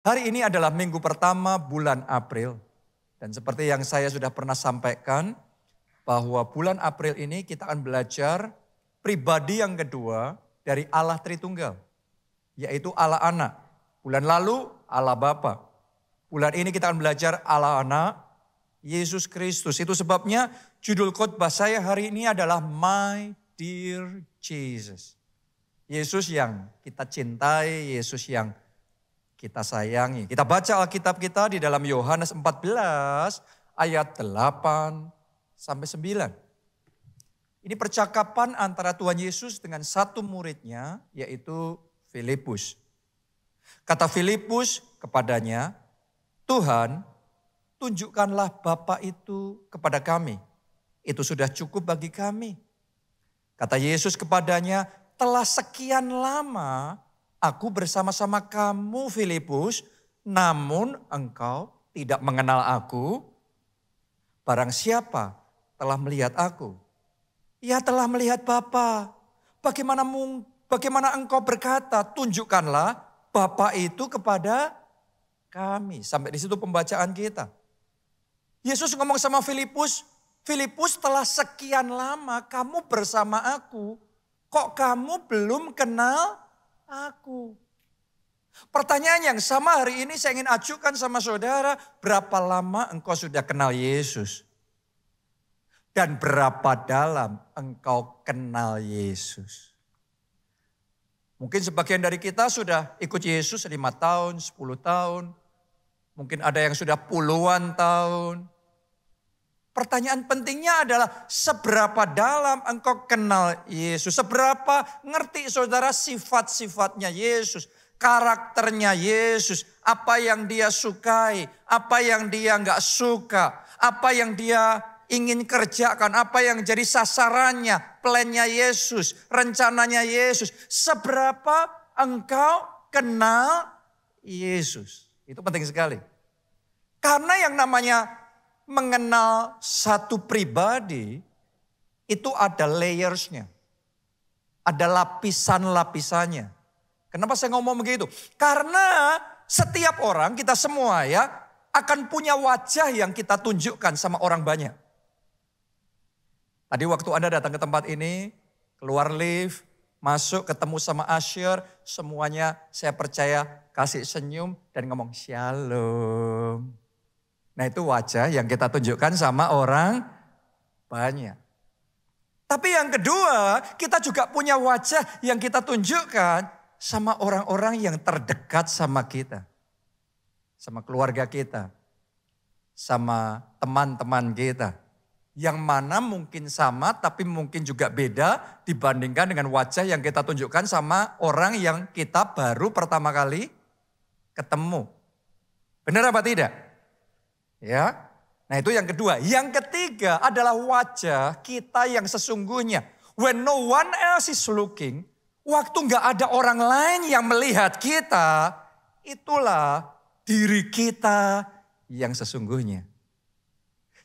Hari ini adalah minggu pertama bulan April. Dan seperti yang saya sudah pernah sampaikan, bahwa bulan April ini kita akan belajar pribadi yang kedua dari Allah Tritunggal. Yaitu Allah Anak. Bulan lalu Allah Bapa. Bulan ini kita akan belajar Allah Anak, Yesus Kristus. Itu sebabnya judul khotbah saya hari ini adalah My Dear Jesus. Yesus yang kita cintai, Yesus yang kita sayangi. Kita baca Alkitab kita di dalam Yohanes 14 ayat 8 sampai 9. Ini percakapan antara Tuhan Yesus dengan satu muridnya yaitu Filipus. Kata Filipus kepadanya, Tuhan, tunjukkanlah Bapa itu kepada kami. Itu sudah cukup bagi kami. Kata Yesus kepadanya, telah sekian lama aku bersama-sama kamu Filipus, namun engkau tidak mengenal aku. Barang siapa telah melihat aku, ia telah melihat Bapa. Bagaimana engkau berkata, tunjukkanlah Bapa itu kepada kami. Sampai di situ pembacaan kita. Yesus ngomong sama Filipus, Filipus telah sekian lama kamu bersama aku, kok kamu belum kenal aku? Pertanyaan yang sama hari ini saya ingin ajukan sama saudara. Berapa lama engkau sudah kenal Yesus? Dan berapa dalam engkau kenal Yesus? Mungkin sebagian dari kita sudah ikut Yesus 5 tahun, 10 tahun. Mungkin ada yang sudah puluhan tahun. Pertanyaan pentingnya adalah seberapa dalam engkau kenal Yesus. Seberapa ngerti saudara sifat-sifatnya Yesus. Karakternya Yesus. Apa yang dia sukai. Apa yang dia enggak suka. Apa yang dia ingin kerjakan. Apa yang jadi sasarannya. Plannya Yesus. Rencananya Yesus. Seberapa engkau kenal Yesus. Itu penting sekali. Karena yang namanya mengenal satu pribadi itu ada layersnya. Ada lapisan-lapisannya. Kenapa saya ngomong begitu? Karena setiap orang, kita semua ya, akan punya wajah yang kita tunjukkan sama orang banyak. Tadi waktu Anda datang ke tempat ini, keluar lift, masuk ketemu sama usher, semuanya saya percaya kasih senyum dan ngomong shalom. Nah itu wajah yang kita tunjukkan sama orang banyak. Tapi yang kedua, kita juga punya wajah yang kita tunjukkan sama orang-orang yang terdekat sama kita. Sama keluarga kita. Sama teman-teman kita. Yang mana mungkin sama tapi mungkin juga beda dibandingkan dengan wajah yang kita tunjukkan sama orang yang kita baru pertama kali ketemu. Benar apa tidak? Ya, nah itu yang kedua. Yang ketiga adalah wajah kita yang sesungguhnya. When no one else is looking, waktu gak ada orang lain yang melihat kita, itulah diri kita yang sesungguhnya.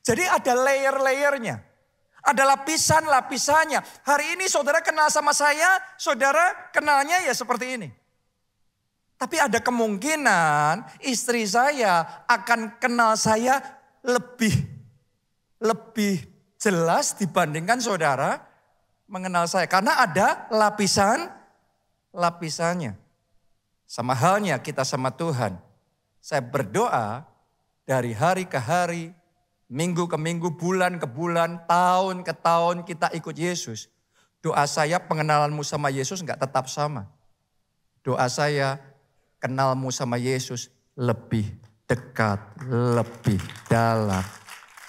Jadi ada layer-layernya. Ada lapisan-lapisannya. Hari ini saudara kenal sama saya, saudara kenalnya ya seperti ini. Tapi ada kemungkinan istri saya akan kenal saya lebih jelas dibandingkan saudara mengenal saya. Karena ada lapisannya. Sama halnya kita sama Tuhan. Saya berdoa dari hari ke hari, minggu ke minggu, bulan ke bulan, tahun ke tahun kita ikut Yesus. Doa saya pengenalanmu sama Yesus enggak tetap sama. Doa saya kenalmu sama Yesus lebih dekat, lebih dalam,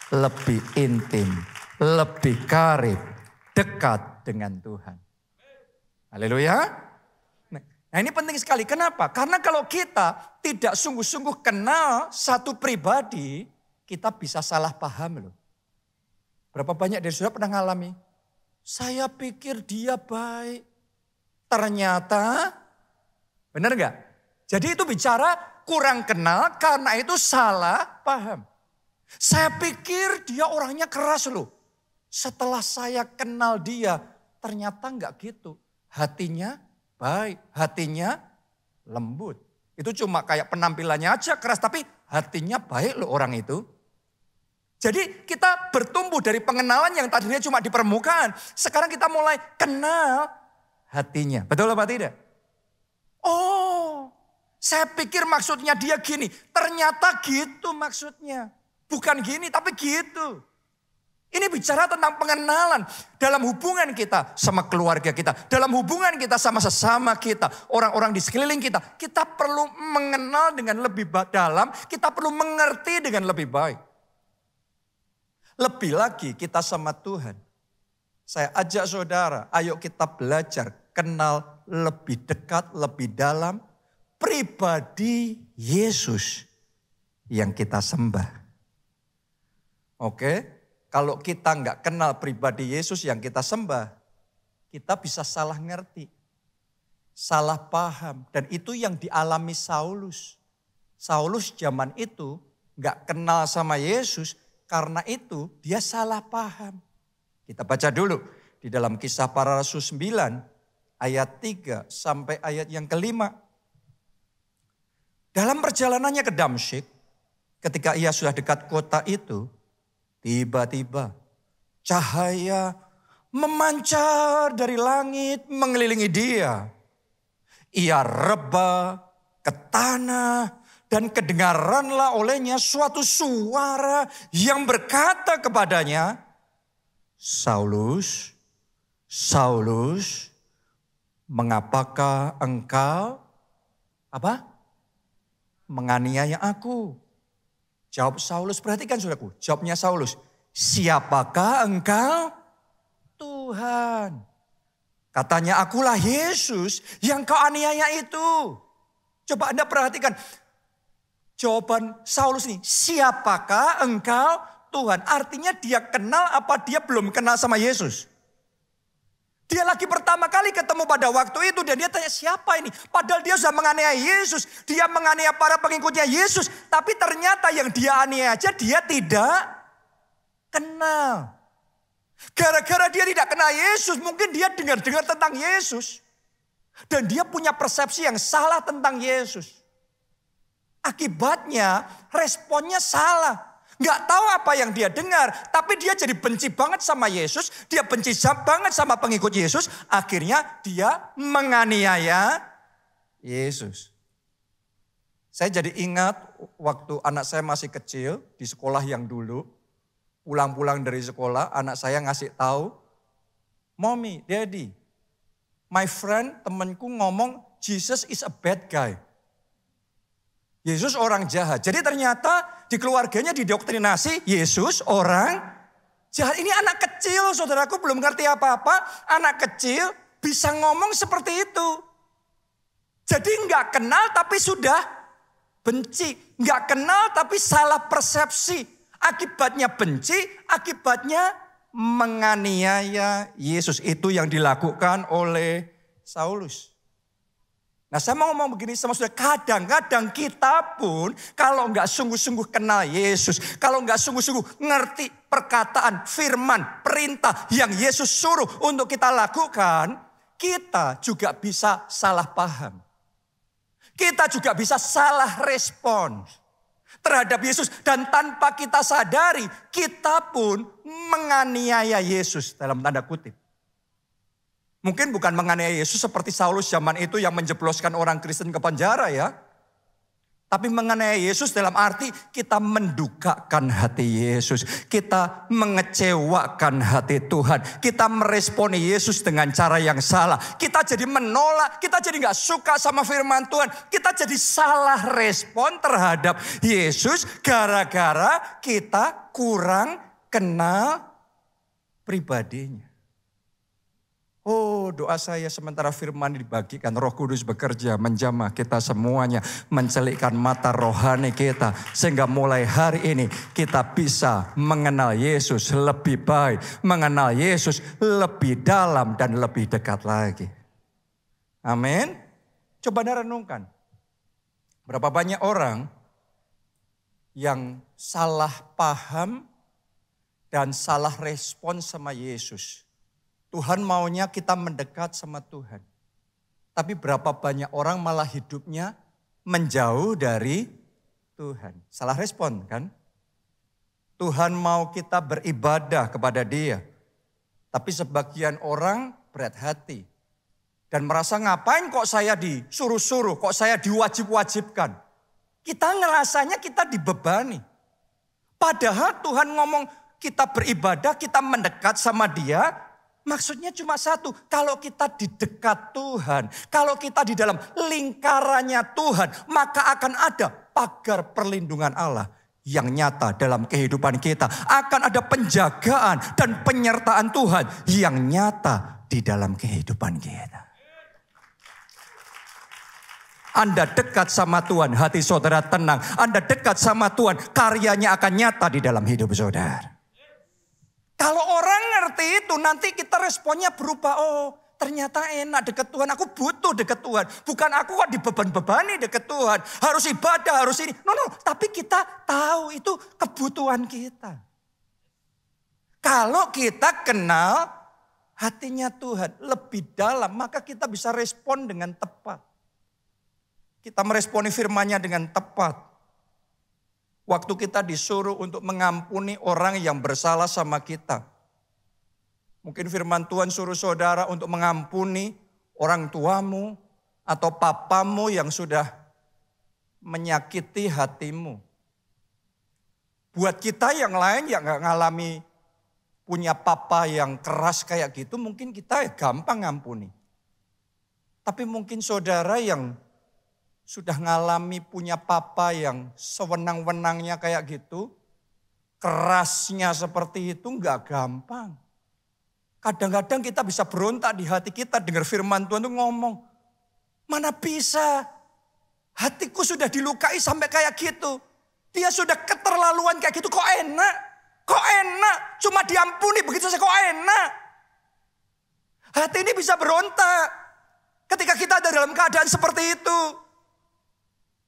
lebih intim, lebih karib, dekat dengan Tuhan. Haleluya. Nah ini penting sekali. Kenapa? Karena kalau kita tidak sungguh-sungguh kenal satu pribadi, kita bisa salah paham loh. Berapa banyak dari saudara pernah ngalami? Saya pikir dia baik. Ternyata, benar gak? Jadi itu bicara kurang kenal karena itu salah paham. Saya pikir dia orangnya keras loh. Setelah saya kenal dia, ternyata enggak gitu. Hatinya baik, hatinya lembut. Itu cuma kayak penampilannya aja keras, tapi hatinya baik loh orang itu. Jadi kita bertumbuh dari pengenalan yang tadinya cuma di permukaan. Sekarang kita mulai kenal hatinya. Betul apa tidak? Oh, saya pikir maksudnya dia gini. Ternyata gitu maksudnya. Bukan gini tapi gitu. Ini bicara tentang pengenalan dalam hubungan kita sama keluarga kita. Dalam hubungan kita sama sesama kita. Orang-orang di sekeliling kita. Kita perlu mengenal dengan lebih dalam. Kita perlu mengerti dengan lebih baik. Lebih lagi kita sama Tuhan. Saya ajak saudara, ayo kita belajar kenal lebih dekat, lebih dalam pribadi Yesus yang kita sembah. Oke, kalau kita nggak kenal pribadi Yesus yang kita sembah, kita bisa salah ngerti, salah paham. Dan itu yang dialami Saulus. Saulus zaman itu nggak kenal sama Yesus. Karena itu dia salah paham. Kita baca dulu di dalam Kisah Para Rasul 9 ayat 3 sampai ayat yang ke-5. Dalam perjalanannya ke Damsyik, ketika ia sudah dekat kota itu, tiba-tiba cahaya memancar dari langit mengelilingi dia. Ia reba ke tanah. Dan kedengaranlah olehnya suatu suara yang berkata kepadanya, Saulus, Saulus, mengapakah engkau menganiaya aku? Jawab Saulus, perhatikan saudaraku, jawabnya Saulus, siapakah engkau? Tuhan. Katanya, akulah Yesus yang kau aniaya itu. Coba Anda perhatikan. Jawaban Saulus ini, siapakah engkau Tuhan? Artinya dia kenal apa dia belum kenal sama Yesus? Dia lagi pertama kali ketemu pada waktu itu dan dia tanya siapa ini? Padahal dia sudah menganiaya Yesus. Dia menganiaya para pengikutnya Yesus. Tapi ternyata yang dia aniaya aja dia tidak kenal. Gara-gara dia tidak kenal Yesus, mungkin dia dengar-dengar tentang Yesus. Dan dia punya persepsi yang salah tentang Yesus. Akibatnya responnya salah. Nggak tahu apa yang dia dengar. Tapi dia jadi benci banget sama Yesus. Dia benci banget sama pengikut Yesus. Akhirnya dia menganiaya Yesus. Saya jadi ingat waktu anak saya masih kecil di sekolah yang dulu. Pulang-pulang dari sekolah anak saya ngasih tahu. Mommy, Daddy, my friend, temanku ngomong Jesus is a bad guy. Yesus orang jahat. Jadi ternyata di keluarganya didoktrinasi Yesus orang jahat. Ini anak kecil, saudaraku belum ngerti apa-apa. Anak kecil bisa ngomong seperti itu. Jadi nggak kenal tapi sudah benci. Nggak kenal tapi salah persepsi. Akibatnya benci, akibatnya menganiaya Yesus. Itu yang dilakukan oleh Saulus. Nah saya mau ngomong begini sama saudara, kadang-kadang kita pun kalau nggak sungguh-sungguh kenal Yesus, kalau nggak sungguh-sungguh ngerti perkataan, firman, perintah yang Yesus suruh untuk kita lakukan, kita juga bisa salah paham. Kita juga bisa salah respon terhadap Yesus. Dan tanpa kita sadari, kita pun menganiaya Yesus dalam tanda kutip. Mungkin bukan menganiaya Yesus seperti Saulus zaman itu yang menjebloskan orang Kristen ke penjara ya. Tapi menganiaya Yesus dalam arti kita mendukakan hati Yesus. Kita mengecewakan hati Tuhan. Kita meresponi Yesus dengan cara yang salah. Kita jadi menolak, kita jadi gak suka sama firman Tuhan. Kita jadi salah respon terhadap Yesus gara-gara kita kurang kenal pribadinya. Oh, doa saya sementara firman dibagikan, Roh Kudus bekerja menjamah kita semuanya, mencelikkan mata rohani kita sehingga mulai hari ini kita bisa mengenal Yesus lebih baik, mengenal Yesus lebih dalam dan lebih dekat lagi. Amin. Coba Anda renungkan. Berapa banyak orang yang salah paham dan salah respon sama Yesus. Tuhan maunya kita mendekat sama Tuhan. Tapi berapa banyak orang malah hidupnya menjauh dari Tuhan. Salah respon kan? Tuhan mau kita beribadah kepada Dia. Tapi sebagian orang berat hati. Dan merasa ngapain kok saya disuruh-suruh, kok saya diwajib-wajibkan. Kita ngerasanya kita dibebani. Padahal Tuhan ngomong kita beribadah, kita mendekat sama Dia. Maksudnya cuma satu, kalau kita di dekat Tuhan, kalau kita di dalam lingkarannya Tuhan, maka akan ada pagar perlindungan Allah yang nyata dalam kehidupan kita. Akan ada penjagaan dan penyertaan Tuhan yang nyata di dalam kehidupan kita. Anda dekat sama Tuhan, hati saudara tenang. Anda dekat sama Tuhan, karyanya akan nyata di dalam hidup saudara. Kalau orang ngerti itu, nanti kita responnya berubah. Oh, ternyata enak dekat Tuhan. Aku butuh dekat Tuhan. Bukan aku kok dibeban-bebani dekat Tuhan. Harus ibadah, harus ini. No, tapi kita tahu itu kebutuhan kita. Kalau kita kenal hatinya Tuhan lebih dalam, maka kita bisa respon dengan tepat. Kita meresponi firman-Nya dengan tepat. Waktu kita disuruh untuk mengampuni orang yang bersalah sama kita. Mungkin firman Tuhan suruh saudara untuk mengampuni orang tuamu atau papamu yang sudah menyakiti hatimu. Buat kita yang lain yang gak ngalami punya papa yang keras kayak gitu, mungkin kita gampang ngampuni. Tapi mungkin saudara yang sudah ngalami punya papa yang sewenang-wenangnya kayak gitu, kerasnya seperti itu nggak gampang. Kadang-kadang kita bisa berontak di hati kita dengar firman Tuhan itu ngomong, mana bisa, hatiku sudah dilukai sampai kayak gitu. Dia sudah keterlaluan kayak gitu, kok enak, cuma diampuni begitu saja kok enak. Hati ini bisa berontak ketika kita ada dalam keadaan seperti itu.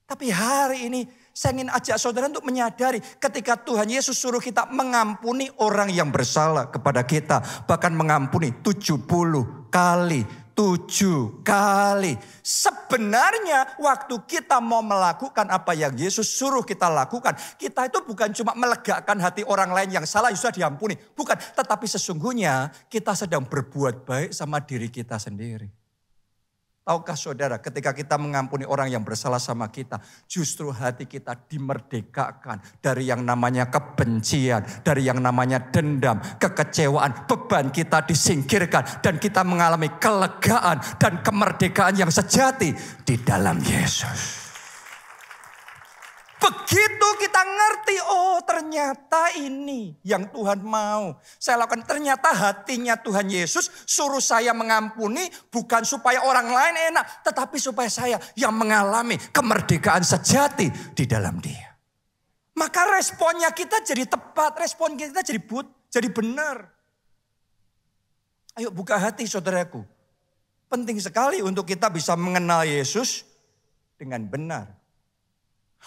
Tapi hari ini saya ingin ajak saudara untuk menyadari ketika Tuhan Yesus suruh kita mengampuni orang yang bersalah kepada kita. Bahkan mengampuni 70 kali. 7 kali. Sebenarnya waktu kita mau melakukan apa yang Yesus suruh kita lakukan. Kita itu bukan cuma melegakan hati orang lain yang salah sudah diampuni. Bukan, tetapi sesungguhnya kita sedang berbuat baik sama diri kita sendiri. Tahukah saudara, ketika kita mengampuni orang yang bersalah sama kita, justru hati kita dimerdekakan dari yang namanya kebencian, dari yang namanya dendam, kekecewaan, beban kita disingkirkan, dan kita mengalami kelegaan dan kemerdekaan yang sejati di dalam Yesus. Begitu kita ngerti, oh ternyata ini yang Tuhan mau. Saya lakukan, ternyata hatinya Tuhan Yesus suruh saya mengampuni bukan supaya orang lain enak. Tetapi supaya saya yang mengalami kemerdekaan sejati di dalam Dia. Maka responnya kita jadi tepat, respon kita jadi benar. Ayo buka hati saudaraku. Penting sekali untuk kita bisa mengenal Yesus dengan benar.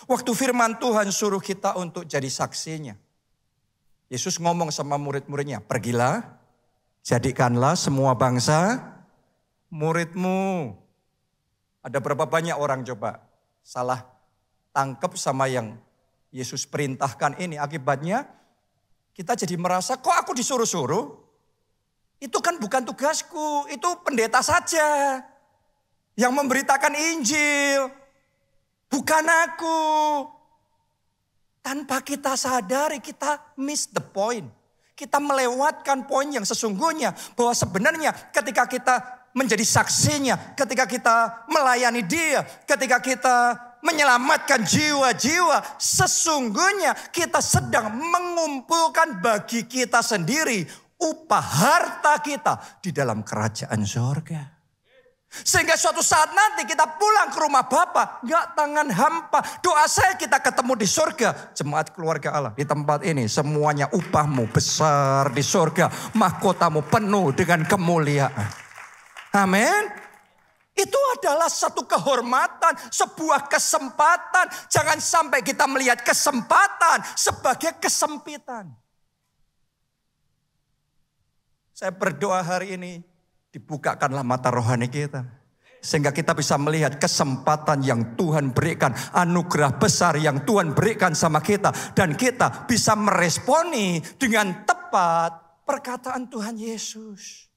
Waktu firman Tuhan suruh kita untuk jadi saksinya. Yesus ngomong sama murid-muridnya, pergilah, jadikanlah semua bangsa muridmu. Ada berapa banyak orang coba salah tangkap sama yang Yesus perintahkan ini. Akibatnya kita jadi merasa, kok aku disuruh-suruh? Itu kan bukan tugasku, itu pendeta saja yang memberitakan Injil. Bukan aku. Tanpa kita sadari kita miss the point. Kita melewatkan poin yang sesungguhnya. Bahwa sebenarnya ketika kita menjadi saksinya. Ketika kita melayani Dia. Ketika kita menyelamatkan jiwa-jiwa. Sesungguhnya kita sedang mengumpulkan bagi kita sendiri. Upah harta kita di dalam kerajaan surga. Sehingga suatu saat nanti kita pulang ke rumah Bapa, gak tangan hampa. Doa saya kita ketemu di surga. Jemaat keluarga Allah di tempat ini semuanya upahmu besar di surga. Mahkotamu penuh dengan kemuliaan. Amin. Itu adalah satu kehormatan, sebuah kesempatan. Jangan sampai kita melihat kesempatan sebagai kesempitan. Saya berdoa hari ini, dibukakanlah mata rohani kita. Sehingga kita bisa melihat kesempatan yang Tuhan berikan. Anugerah besar yang Tuhan berikan sama kita. Dan kita bisa meresponi dengan tepat perkataan Tuhan Yesus.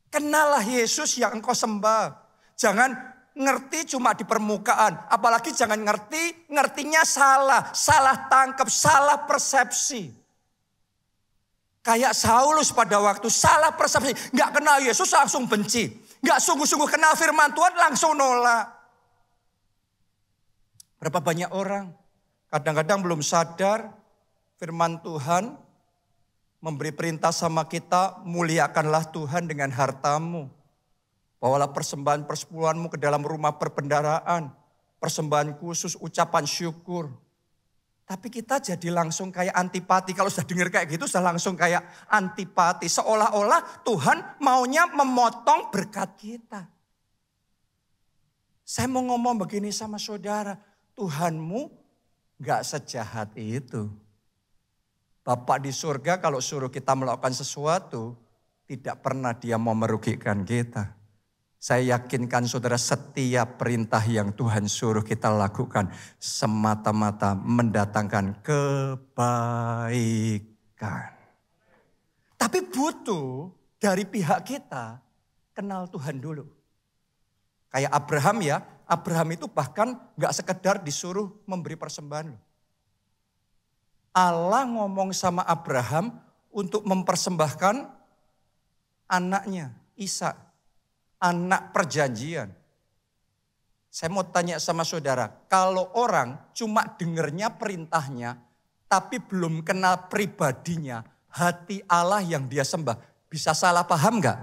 Kenallah Yesus yang engkau sembah. Jangan ngerti cuma di permukaan. Apalagi jangan ngertinya salah. Salah tangkap, salah persepsi. Kayak Saulus pada waktu salah persepsi. Nggak kenal Yesus langsung benci. Nggak sungguh-sungguh kenal firman Tuhan langsung nolak. Berapa banyak orang kadang-kadang belum sadar firman Tuhan memberi perintah sama kita, muliakanlah Tuhan dengan hartamu. Bawalah persembahan persepuluhanmu ke dalam rumah perbendaharaan. Persembahan khusus, ucapan syukur. Tapi kita jadi langsung kayak antipati. Kalau sudah dengar kayak gitu, sudah langsung kayak antipati. Seolah-olah Tuhan maunya memotong berkat kita. Saya mau ngomong begini sama saudara. Tuhanmu gak sejahat itu. Bapak di surga kalau suruh kita melakukan sesuatu, tidak pernah dia mau merugikan kita. Saya yakinkan saudara, setiap perintah yang Tuhan suruh kita lakukan semata-mata mendatangkan kebaikan. Tapi butuh dari pihak kita kenal Tuhan dulu. Kayak Abraham ya, Abraham itu bahkan gak sekedar disuruh memberi persembahan. Allah ngomong sama Abraham untuk mempersembahkan anaknya, Ishak. Anak perjanjian. Saya mau tanya sama saudara, kalau orang cuma dengernya perintahnya, tapi belum kenal pribadinya, hati Allah yang dia sembah, bisa salah paham gak?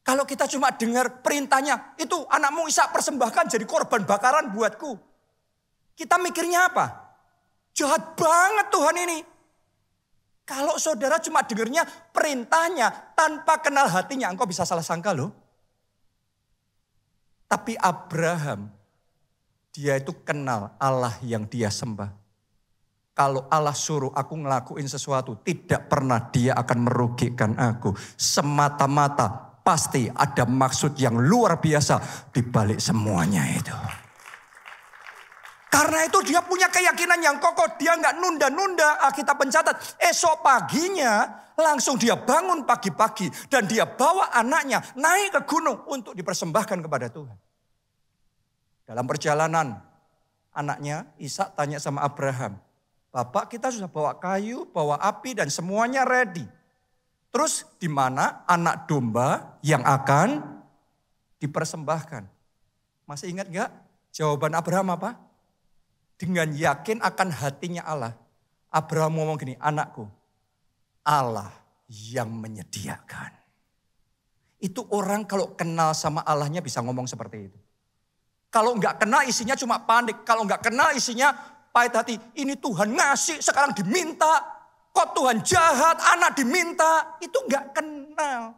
Kalau kita cuma dengar perintahnya, itu anakmu Ishak persembahkan jadi korban bakaran buatku. Kita mikirnya apa? Jahat banget Tuhan ini. Kalau saudara cuma dengarnya perintahnya tanpa kenal hatinya, engkau bisa salah sangka loh. Tapi Abraham, dia itu kenal Allah yang dia sembah. Kalau Allah suruh aku ngelakuin sesuatu, tidak pernah dia akan merugikan aku. Semata-mata pasti ada maksud yang luar biasa di balik semuanya itu. Karena itu dia punya keyakinan yang kokoh. Dia nggak nunda-nunda. Alkitab mencatat esok paginya langsung dia bangun pagi-pagi. Dan dia bawa anaknya naik ke gunung untuk dipersembahkan kepada Tuhan. Dalam perjalanan anaknya Ishak tanya sama Abraham. Bapak, kita sudah bawa kayu, bawa api dan semuanya ready. Terus di mana anak domba yang akan dipersembahkan? Masih ingat gak jawaban Abraham apa? Dengan yakin akan hatinya Allah. Abraham ngomong gini, anakku, Allah yang menyediakan. Itu orang kalau kenal sama Allahnya bisa ngomong seperti itu. Kalau enggak kenal isinya cuma panik. Kalau enggak kenal isinya pahit hati. Ini Tuhan ngasih, sekarang diminta. Kok Tuhan jahat, anak diminta. Itu enggak kenal.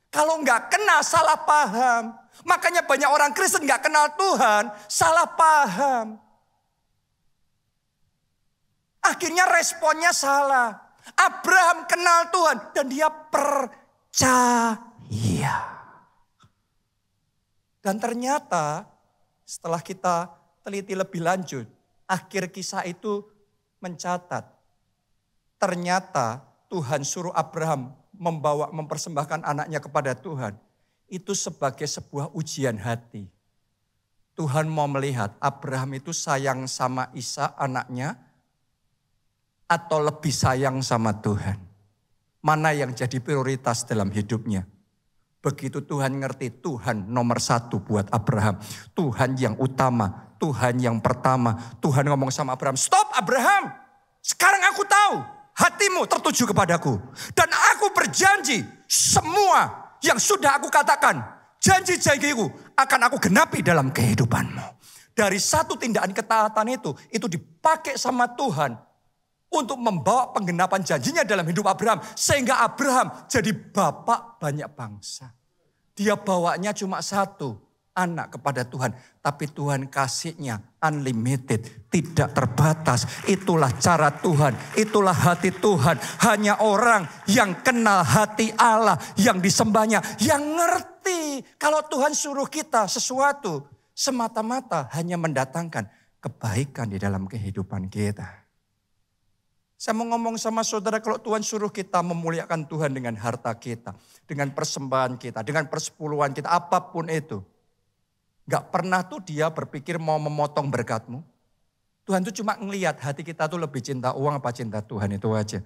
Kalau enggak kenal salah paham. Makanya banyak orang Kristen enggak kenal Tuhan, salah paham. Akhirnya responnya salah. Abraham kenal Tuhan dan dia percaya. Dan ternyata setelah kita teliti lebih lanjut, akhir kisah itu mencatat. Ternyata Tuhan suruh Abraham mempersembahkan anaknya kepada Tuhan. Itu sebagai sebuah ujian hati. Tuhan mau melihat Abraham itu sayang sama Ishak anaknya, atau lebih sayang sama Tuhan. Mana yang jadi prioritas dalam hidupnya. Begitu Tuhan ngerti, Tuhan nomor satu buat Abraham. Tuhan yang utama, Tuhan yang pertama. Tuhan ngomong sama Abraham, stop Abraham. Sekarang aku tahu hatimu tertuju kepadaku. Dan aku berjanji semua yang sudah aku katakan, janji-janjiku akan aku genapi dalam kehidupanmu. Dari satu tindakan ketaatan itu dipakai sama Tuhan untuk membawa penggenapan janjinya dalam hidup Abraham. Sehingga Abraham jadi bapak banyak bangsa. Dia bawanya cuma satu, anak kepada Tuhan. Tapi Tuhan kasihnya unlimited, tidak terbatas. Itulah cara Tuhan, itulah hati Tuhan. Hanya orang yang kenal hati Allah, yang disembahnya, yang ngerti ngerti kalau Tuhan suruh kita sesuatu semata-mata hanya mendatangkan kebaikan di dalam kehidupan kita. Saya mau ngomong sama saudara, kalau Tuhan suruh kita memuliakan Tuhan dengan harta kita, dengan persembahan kita, dengan persepuluhan kita, apapun itu. Gak pernah tuh dia berpikir mau memotong berkatmu. Tuhan tuh cuma ngelihat hati kita tuh lebih cinta uang apa cinta Tuhan, itu aja.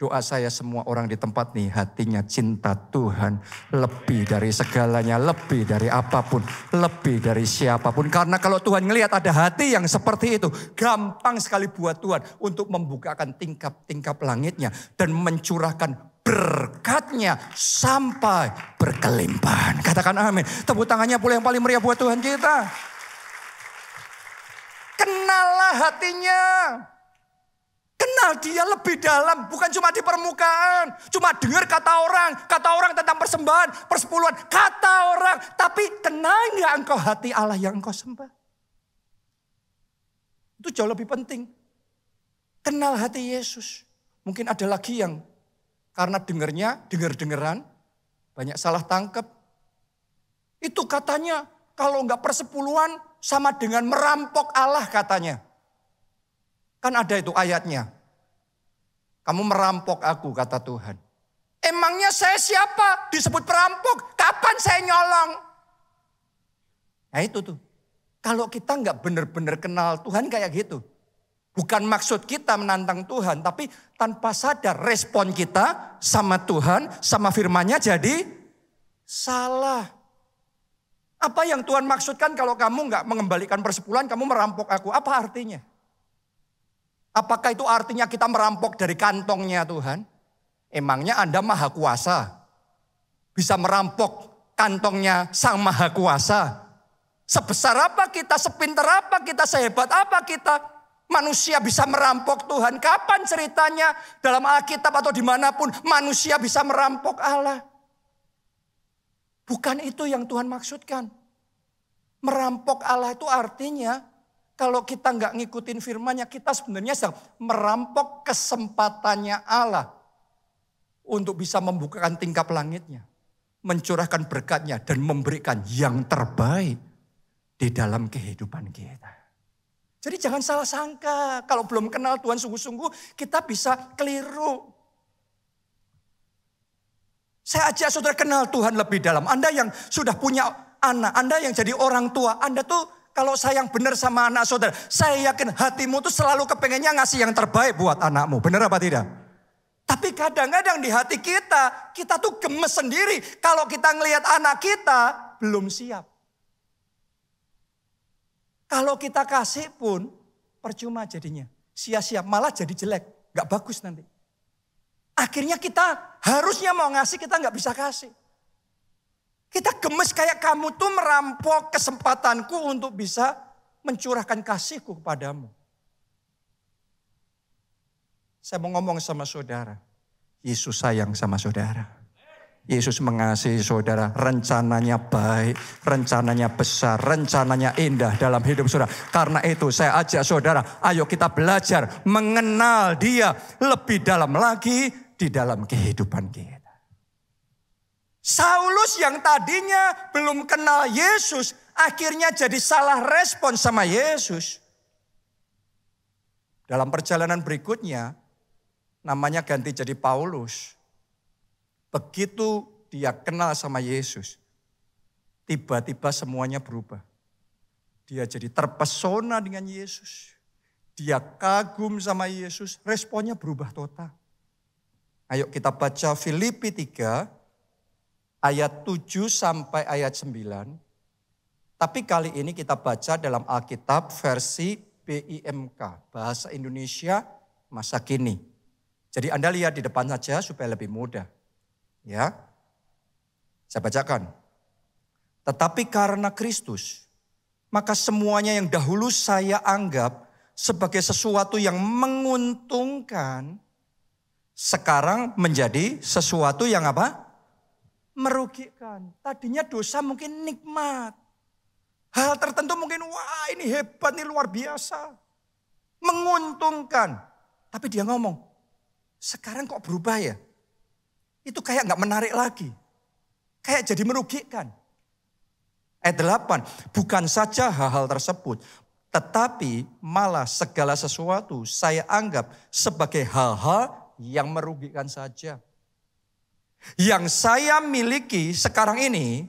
Doa saya semua orang di tempat nih hatinya cinta Tuhan lebih dari segalanya, lebih dari apapun, lebih dari siapapun. Karena kalau Tuhan ngelihat ada hati yang seperti itu, gampang sekali buat Tuhan untuk membukakan tingkap-tingkap langitnya dan mencurahkan berkatnya sampai berkelimpahan. Katakan amin. Tepuk tangannya pula yang paling meriah buat Tuhan kita. Kenallah hatinya. Kenal dia lebih dalam, bukan cuma di permukaan. Cuma dengar kata orang tentang persembahan, persepuluhan, kata orang. Tapi kenal nggak engkau hati Allah yang engkau sembah? Itu jauh lebih penting. Kenal hati Yesus. Mungkin ada lagi yang karena dengar-dengeran, banyak salah tangkap. Itu katanya kalau nggak persepuluhan sama dengan merampok Allah katanya. Kan ada itu ayatnya. Kamu merampok aku, kata Tuhan. Emangnya saya siapa? Disebut perampok. Kapan saya nyolong? Nah itu tuh. Kalau kita nggak benar-benar kenal Tuhan kayak gitu. Bukan maksud kita menantang Tuhan. Tapi tanpa sadar respon kita sama Tuhan, sama firman-Nya jadi salah. Apa yang Tuhan maksudkan kalau kamu nggak mengembalikan persepuluhan, kamu merampok aku? Apa artinya? Apakah itu artinya kita merampok dari kantongnya Tuhan? Emangnya Anda maha kuasa? Bisa merampok kantongnya Sang Maha Kuasa? Sebesar apa kita, sepintar apa kita, sehebat apa kita? Manusia bisa merampok Tuhan. Kapan ceritanya dalam Alkitab atau dimanapun manusia bisa merampok Allah? Bukan itu yang Tuhan maksudkan. Merampok Allah itu artinya kalau kita nggak ngikutin firman-Nya, kita sebenarnya sedang merampok kesempatannya Allah untuk bisa membukakan tingkap langitnya, mencurahkan berkat-Nya dan memberikan yang terbaik di dalam kehidupan kita. Jadi jangan salah sangka, kalau belum kenal Tuhan sungguh-sungguh, kita bisa keliru. Saya ajak saudara kenal Tuhan lebih dalam. Anda yang sudah punya anak, Anda yang jadi orang tua, Anda tuh kalau sayang benar sama anak saudara, saya yakin hatimu tuh selalu kepengennya ngasih yang terbaik buat anakmu. Benar apa tidak? Tapi kadang-kadang di hati kita tuh gemes sendiri kalau kita ngelihat anak kita belum siap. Kalau kita kasih pun percuma jadinya. Sia-sia, malah jadi jelek. Gak bagus nanti. Akhirnya kita harusnya mau ngasih, kita gak bisa kasih. Kita gemes kayak kamu tuh merampok kesempatanku untuk bisa mencurahkan kasihku kepadamu. Saya mau ngomong sama saudara. Yesus sayang sama saudara. Yesus mengasihi saudara. Rencananya baik, rencananya besar, rencananya indah dalam hidup saudara. Karena itu saya ajak saudara, ayo kita belajar mengenal Dia lebih dalam lagi di dalam kehidupan kita. Saulus yang tadinya belum kenal Yesus, akhirnya jadi salah respon sama Yesus. Dalam perjalanan berikutnya, namanya ganti jadi Paulus. Begitu dia kenal sama Yesus, tiba-tiba semuanya berubah. Dia jadi terpesona dengan Yesus. Dia kagum sama Yesus, responnya berubah total. Ayo kita baca Filipi 3. Ayat 7 sampai ayat 9. Tapi kali ini kita baca dalam Alkitab versi BIMK. Bahasa Indonesia masa kini. Jadi Anda lihat di depan saja supaya lebih mudah. Ya, saya bacakan. Tetapi karena Kristus, maka semuanya yang dahulu saya anggap sebagai sesuatu yang menguntungkan, sekarang menjadi sesuatu yang apa? Merugikan. Tadinya dosa mungkin nikmat. Hal tertentu mungkin wah ini hebat, ini luar biasa. Menguntungkan. Tapi dia ngomong, sekarang kok berubah ya? Itu kayak gak menarik lagi. Kayak jadi merugikan. Ayat 8, bukan saja hal-hal tersebut, tetapi malah segala sesuatu saya anggap sebagai hal-hal yang merugikan saja. Yang saya miliki sekarang ini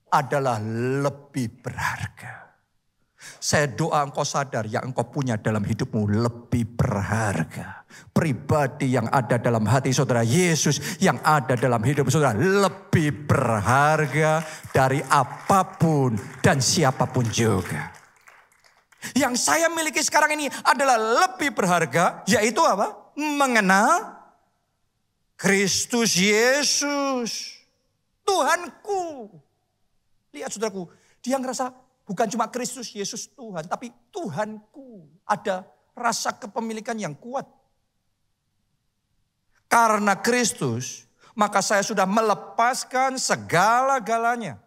adalah lebih berharga. Saya doa engkau sadar yang engkau punya dalam hidupmu lebih berharga. Pribadi yang ada dalam hati saudara, Yesus yang ada dalam hidup saudara lebih berharga dari apapun dan siapapun juga. Yang saya miliki sekarang ini adalah lebih berharga, yaitu apa? Mengenal Kristus Yesus, Tuhanku. Lihat saudaraku, dia ngerasa bukan cuma Kristus Yesus Tuhan, tapi Tuhanku. Ada rasa kepemilikan yang kuat. Karena Kristus, maka saya sudah melepaskan segala-galanya.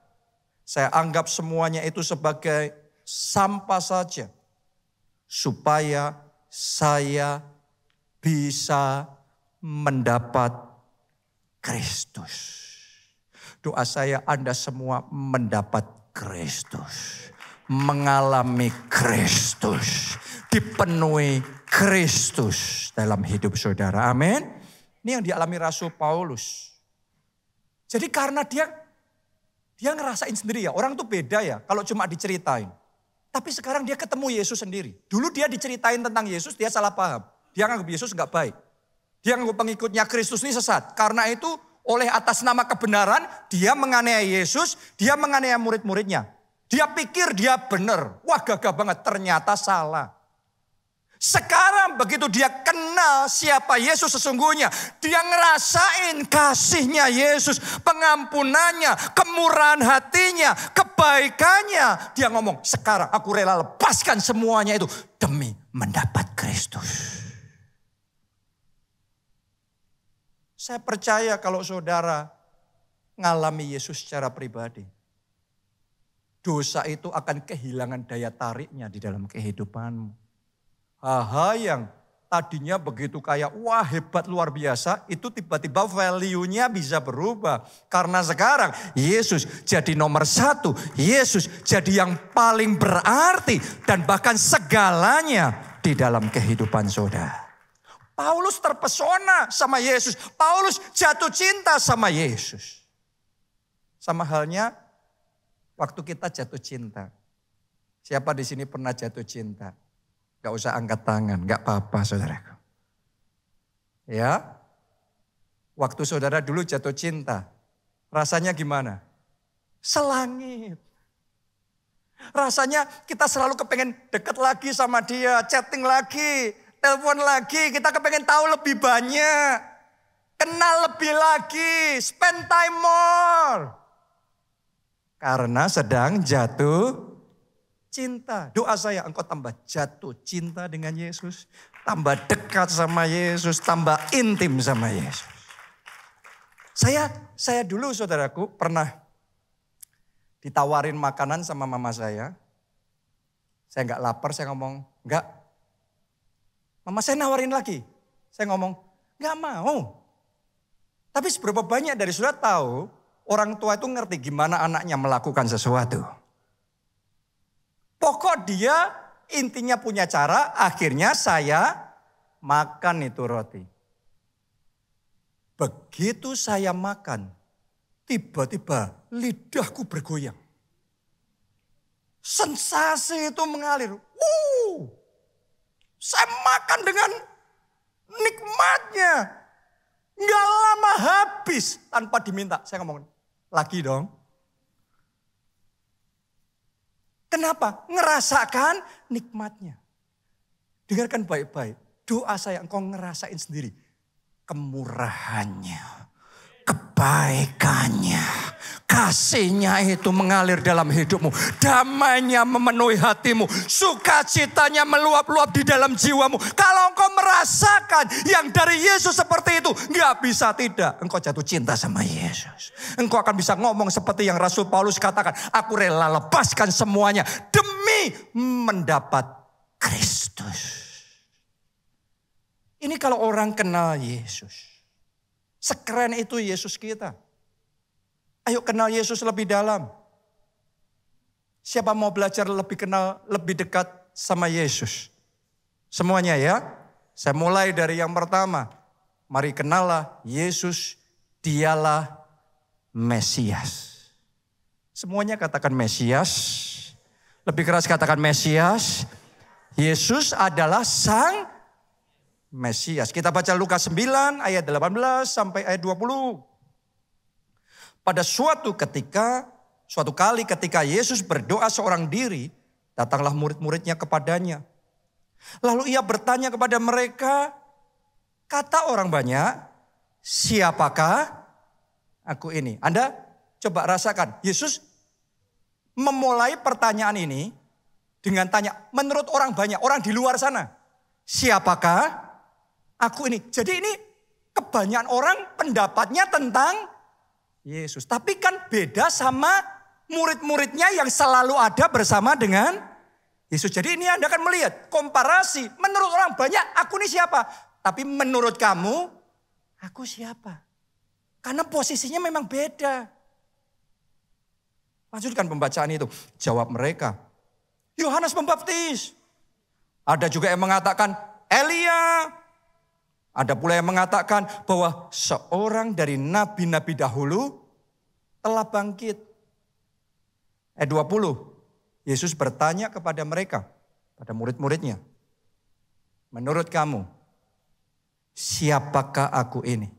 Saya anggap semuanya itu sebagai sampah saja. Supaya saya bisa mendapat Kristus. Doa saya Anda semua mendapat Kristus. Mengalami Kristus. Dipenuhi Kristus dalam hidup saudara. Amin. Ini yang dialami Rasul Paulus. Jadi karena dia ngerasain sendiri ya. Orang tuh beda ya kalau cuma diceritain. Tapi sekarang dia ketemu Yesus sendiri. Dulu dia diceritain tentang Yesus, dia salah paham. Dia nganggap Yesus nggak baik. Dia nganggap pengikutnya Kristus ini sesat. Karena itu oleh atas nama kebenaran, dia menganiaya Yesus, dia menganiaya murid-muridnya. Dia pikir dia benar. Wah gagah banget, ternyata salah. Sekarang begitu dia kenal siapa Yesus sesungguhnya. Dia ngerasain kasihnya Yesus, pengampunannya, kemurahan hatinya, kebaikannya. Dia ngomong, sekarang aku rela lepaskan semuanya itu demi mendapat Kristus. Saya percaya kalau saudara ngalami Yesus secara pribadi, dosa itu akan kehilangan daya tariknya di dalam kehidupanmu. Hal-hal yang tadinya begitu kayak wah hebat luar biasa, itu tiba-tiba value-nya bisa berubah. Karena sekarang Yesus jadi nomor satu, Yesus jadi yang paling berarti dan bahkan segalanya di dalam kehidupan saudara. Paulus terpesona sama Yesus, Paulus jatuh cinta sama Yesus. Sama halnya waktu kita jatuh cinta. Siapa di sini pernah jatuh cinta? Gak usah angkat tangan, gak apa-apa saudaraku. Ya, waktu saudara dulu jatuh cinta, rasanya gimana? Selangit. Rasanya kita selalu kepengen deket lagi sama dia, chatting lagi, telepon lagi, kita kepengen tahu lebih banyak. Kenal lebih lagi, spend time more. Karena sedang jatuh cinta. Doa saya engkau tambah jatuh cinta dengan Yesus. Tambah dekat sama Yesus. Tambah intim sama Yesus. Saya dulu saudaraku pernah ditawarin makanan sama mama saya. Saya gak lapar, saya ngomong enggak. Mama saya nawarin lagi. Saya ngomong enggak mau. Tapi seberapa banyak dari saudara tahu orang tua itu ngerti gimana anaknya melakukan sesuatu. Pokok dia intinya punya cara, akhirnya saya makan itu roti. Begitu saya makan, tiba-tiba lidahku bergoyang. Sensasi itu mengalir. Saya makan dengan nikmatnya. Nggak lama habis tanpa diminta. Saya ngomong, lagi dong. Kenapa? Ngerasakan nikmatnya. Dengarkan baik-baik. Doa saya engkau ngerasain sendiri. Kemurahannya, kebaikannya, kasihnya itu mengalir dalam hidupmu. Damainya memenuhi hatimu. Sukacitanya meluap-luap di dalam jiwamu. Kalau engkau merasakan yang dari Yesus seperti itu, nggak bisa tidak. Engkau jatuh cinta sama Yesus. Engkau akan bisa ngomong seperti yang Rasul Paulus katakan. Aku rela lepaskan semuanya demi mendapat Kristus. Ini kalau orang kenal Yesus. Sekeren itu Yesus kita. Ayo kenal Yesus lebih dalam. Siapa mau belajar lebih kenal, lebih dekat sama Yesus? Semuanya ya. Saya mulai dari yang pertama. Mari kenallah Yesus, dialah Mesias. Semuanya katakan Mesias. Lebih keras katakan Mesias. Yesus adalah Sang Mesias. Kita baca Lukas 9 ayat 18 sampai ayat 20. Pada suatu kali ketika Yesus berdoa seorang diri, datanglah murid-muridnya kepadanya. Lalu ia bertanya kepada mereka, kata orang banyak, siapakah aku ini? Anda coba rasakan, Yesus memulai pertanyaan ini dengan tanya, menurut orang banyak, orang di luar sana, siapakah aku ini? Jadi ini kebanyakan orang pendapatnya tentang Yesus. Tapi kan beda sama murid-muridnya yang selalu ada bersama dengan Yesus. Jadi ini Anda akan melihat komparasi. Menurut orang banyak, aku ini siapa? Tapi menurut kamu, aku siapa? Karena posisinya memang beda. Lanjutkan pembacaan itu. Jawab mereka, Yohanes Pembaptis. Ada juga yang mengatakan Elia. Ada pula yang mengatakan bahwa seorang dari nabi-nabi dahulu telah bangkit. Ayat 20. Yesus bertanya kepada mereka, pada murid-muridnya. Menurut kamu, siapakah aku ini?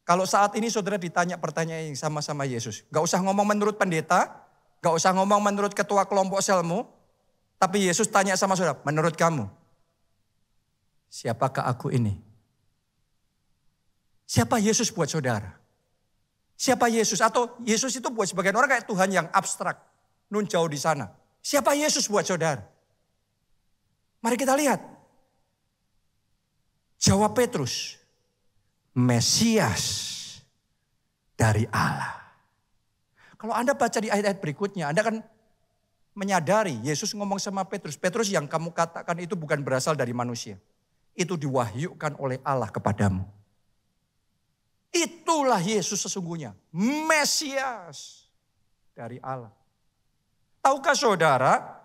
Kalau saat ini saudara ditanya pertanyaan yang sama-sama Yesus. Gak usah ngomong menurut pendeta, gak usah ngomong menurut ketua kelompok selmu. Tapi Yesus tanya sama saudara, menurut kamu, siapakah aku ini? Siapa Yesus buat saudara? Siapa Yesus? Atau Yesus itu buat sebagian orang kayak Tuhan yang abstrak. Nun jauh di sana. Siapa Yesus buat saudara? Mari kita lihat. Jawab Petrus. Mesias dari Allah. Kalau Anda baca di ayat-ayat berikutnya, Anda akan menyadari Yesus ngomong sama Petrus. Petrus, yang kamu katakan itu bukan berasal dari manusia. Itu diwahyukan oleh Allah kepadamu. Itulah Yesus sesungguhnya. Mesias dari Allah. Tahukah saudara,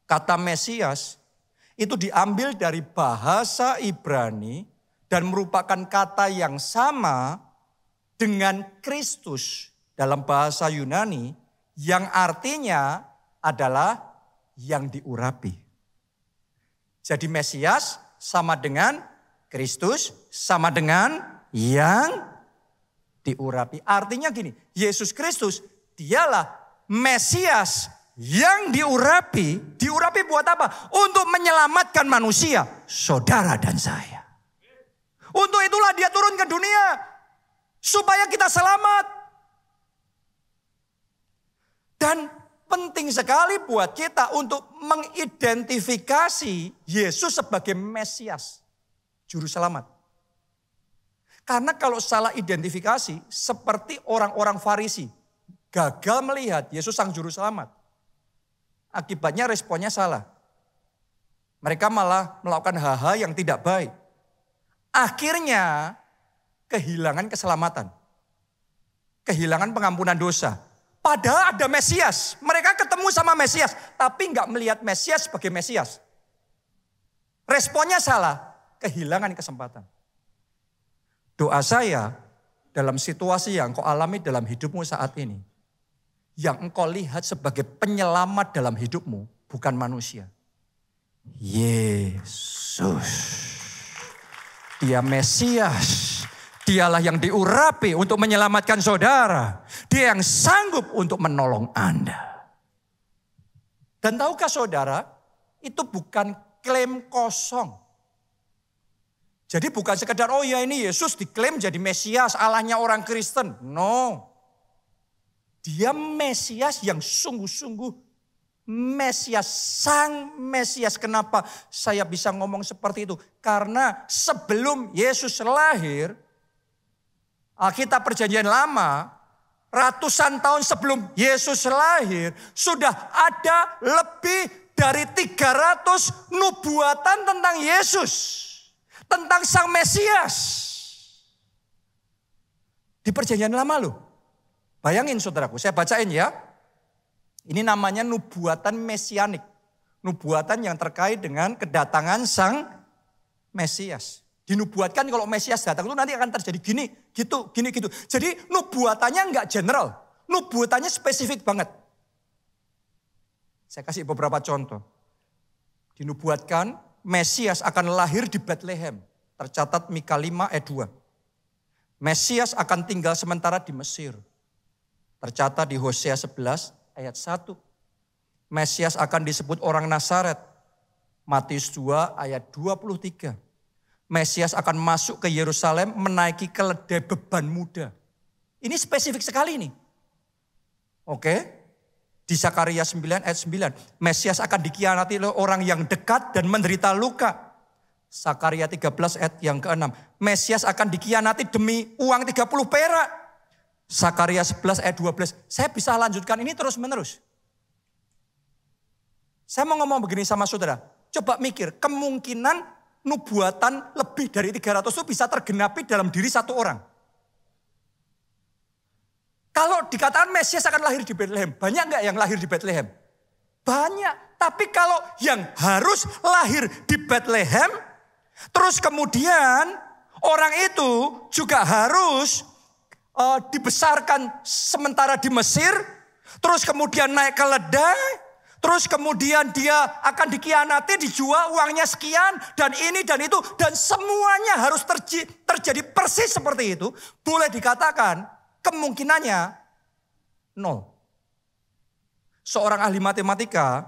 kata Mesias itu diambil dari bahasa Ibrani dan merupakan kata yang sama dengan Kristus dalam bahasa Yunani yang artinya adalah yang diurapi. Jadi Mesias sama dengan Kristus, sama dengan yang diurapi. Artinya gini, Yesus Kristus dialah Mesias yang diurapi. Diurapi buat apa? Untuk menyelamatkan manusia, saudara dan saya. Untuk itulah dia turun ke dunia, supaya kita selamat. Dan penting sekali buat kita untuk mengidentifikasi Yesus sebagai Mesias, juru selamat. Karena kalau salah identifikasi, seperti orang-orang Farisi, gagal melihat Yesus sang juru selamat. Akibatnya responnya salah. Mereka malah melakukan hal-hal yang tidak baik. Akhirnya kehilangan keselamatan. Kehilangan pengampunan dosa. Padahal ada Mesias. Mereka ketemu sama Mesias. Tapi nggak melihat Mesias sebagai Mesias. Responnya salah. Kehilangan kesempatan. Doa saya dalam situasi yang kau alami dalam hidupmu saat ini. Yang engkau lihat sebagai penyelamat dalam hidupmu. Bukan manusia. Yesus. Dia Mesias. Dialah yang diurapi untuk menyelamatkan saudara. Dia yang sanggup untuk menolong Anda. Dan tahukah saudara, itu bukan klaim kosong. Jadi bukan sekedar, oh ya ini Yesus diklaim jadi Mesias, Allahnya orang Kristen. No. Dia Mesias yang sungguh-sungguh Mesias, sang Mesias. Kenapa saya bisa ngomong seperti itu? Karena sebelum Yesus lahir, Alkitab Perjanjian Lama, ratusan tahun sebelum Yesus lahir, sudah ada lebih dari 300 nubuatan tentang Yesus. Tentang sang Mesias. Di Perjanjian Lama loh. Bayangin saudaraku, saya bacain ya. Ini namanya nubuatan mesianik. Nubuatan yang terkait dengan kedatangan sang Mesias. Dinubuatkan kalau Mesias datang itu nanti akan terjadi gini, gitu. Jadi nubuatannya enggak general. Nubuatannya spesifik banget. Saya kasih beberapa contoh. Dinubuatkan Mesias akan lahir di Bethlehem. Tercatat Mika 5 ayat 2. Mesias akan tinggal sementara di Mesir. Tercatat di Hosea 11 ayat 1. Mesias akan disebut orang Nazaret. Matius 2 ayat 23. Mesias akan masuk ke Yerusalem menaiki keledai beban muda. Ini spesifik sekali nih. Oke. Di Zakaria 9 ayat 9. Mesias akan dikhianati oleh orang yang dekat dan menderita luka. Zakaria 13 ayat yang ke-6. Mesias akan dikhianati demi uang 30 perak. Zakaria 11 ayat 12. Saya bisa lanjutkan ini terus menerus. Saya mau ngomong begini sama saudara. Coba mikir, kemungkinan nubuatan lebih dari 300 itu bisa tergenapi dalam diri satu orang. Kalau dikatakan Mesias akan lahir di Bethlehem, banyak nggak yang lahir di Bethlehem? Banyak. Tapi kalau yang harus lahir di Bethlehem, terus kemudian orang itu juga harus dibesarkan sementara di Mesir, terus kemudian naik keledai, terus kemudian dia akan dikhianati, dijual uangnya sekian, dan ini dan itu, dan semuanya harus terjadi persis seperti itu. Boleh dikatakan kemungkinannya 0. Seorang ahli matematika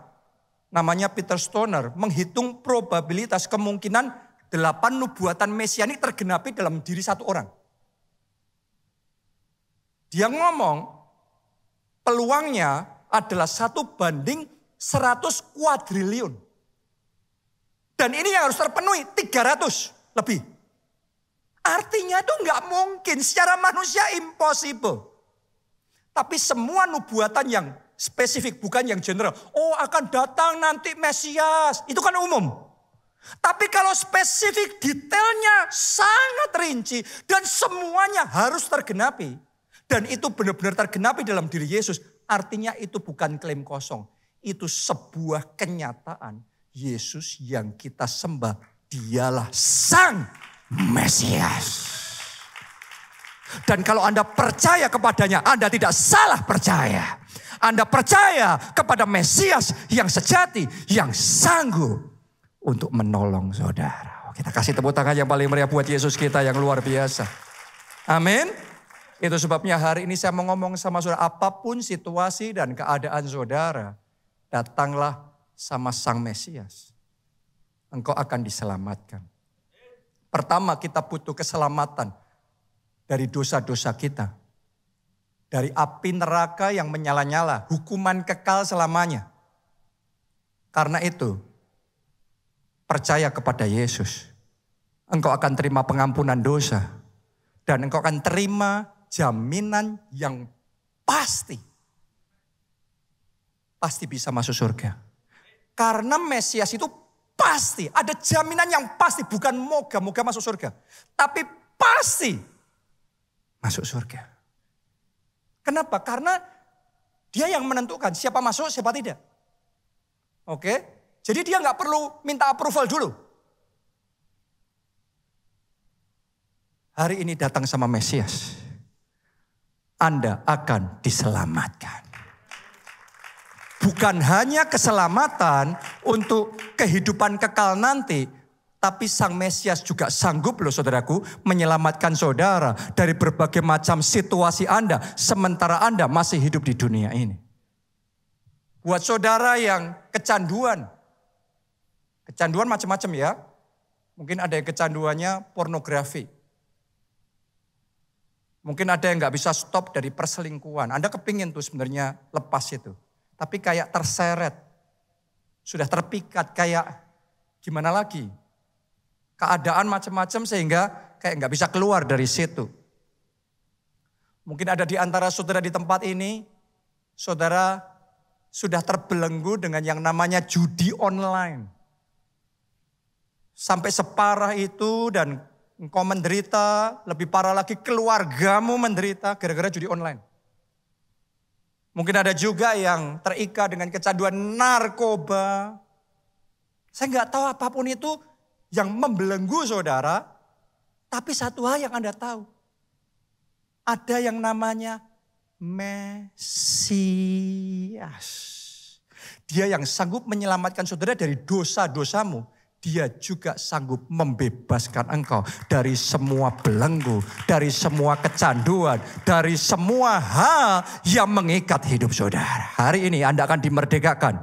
namanya Peter Stoner menghitung probabilitas kemungkinan 8 nubuatan mesianik tergenapi dalam diri satu orang. Dia ngomong peluangnya adalah 1:100 kuadriliun. Dan ini yang harus terpenuhi 300 lebih. Artinya itu nggak mungkin, secara manusia impossible. Tapi semua nubuatan yang spesifik, bukan yang general. Oh, akan datang nanti Mesias, itu kan umum. Tapi kalau spesifik, detailnya sangat rinci dan semuanya harus tergenapi. Dan itu benar-benar tergenapi dalam diri Yesus. Artinya itu bukan klaim kosong. Itu sebuah kenyataan. Yesus yang kita sembah, dialah Sang Mesias. Dan kalau Anda percaya kepadanya, Anda tidak salah percaya. Anda percaya kepada Mesias yang sejati, yang sanggup untuk menolong saudara. Kita kasih tepuk tangan yang paling meriah buat Yesus kita yang luar biasa. Amin. Itu sebabnya hari ini saya mau ngomong sama saudara, apapun situasi dan keadaan saudara, datanglah sama Sang Mesias. Engkau akan diselamatkan. Pertama, kita butuh keselamatan dari dosa-dosa kita. Dari api neraka yang menyala-nyala, hukuman kekal selamanya. Karena itu, percaya kepada Yesus. Engkau akan terima pengampunan dosa. Dan engkau akan terima jaminan yang pasti. Pasti bisa masuk surga. Karena Mesias itu pasti, ada jaminan yang pasti. Bukan moga-moga masuk surga. Tapi pasti masuk surga. Kenapa? Karena dia yang menentukan siapa masuk, siapa tidak. Oke? Jadi dia nggak perlu minta approval dulu. Hari ini datang sama Mesias. Anda akan diselamatkan. Bukan hanya keselamatan untuk kehidupan kekal nanti, tapi Sang Mesias juga sanggup loh saudaraku menyelamatkan saudara dari berbagai macam situasi Anda sementara Anda masih hidup di dunia ini. Buat saudara yang kecanduan macam-macam ya. Mungkin ada yang kecanduannya pornografi. Mungkin ada yang gak bisa stop dari perselingkuhan. Anda kepingin tuh sebenarnya lepas itu. Tapi kayak terseret. Sudah terpikat kayak gimana lagi. Keadaan macam-macam sehingga kayak gak bisa keluar dari situ. Mungkin ada di antara saudara di tempat ini. Saudara sudah terbelenggu dengan yang namanya judi online. Sampai separah itu dan engkau menderita, lebih parah lagi keluargamu menderita gara-gara judi online. Mungkin ada juga yang terikat dengan kecanduan narkoba. Saya nggak tahu apapun itu yang membelenggu saudara. Tapi satu hal yang Anda tahu. Ada yang namanya Mesias. Dia yang sanggup menyelamatkan saudara dari dosa-dosamu. Dia juga sanggup membebaskan engkau dari semua belenggu, dari semua kecanduan, dari semua hal yang mengikat hidup saudara. Hari ini Anda akan dimerdekakan.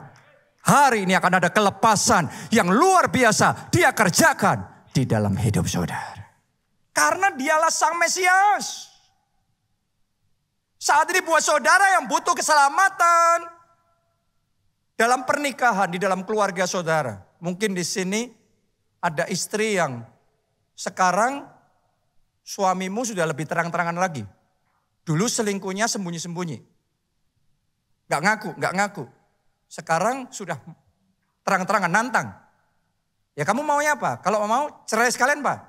Hari ini akan ada kelepasan yang luar biasa dia kerjakan di dalam hidup saudara. Karena dialah Sang Mesias. Saat ini buat saudara yang butuh keselamatan dalam pernikahan, di dalam keluarga saudara. Mungkin di sini ada istri yang sekarang suamimu sudah lebih terang-terangan lagi. Dulu selingkuhnya sembunyi-sembunyi. Gak ngaku. Sekarang sudah terang-terangan, nantang. Ya kamu maunya apa? Kalau mau cerai sekalian Pak.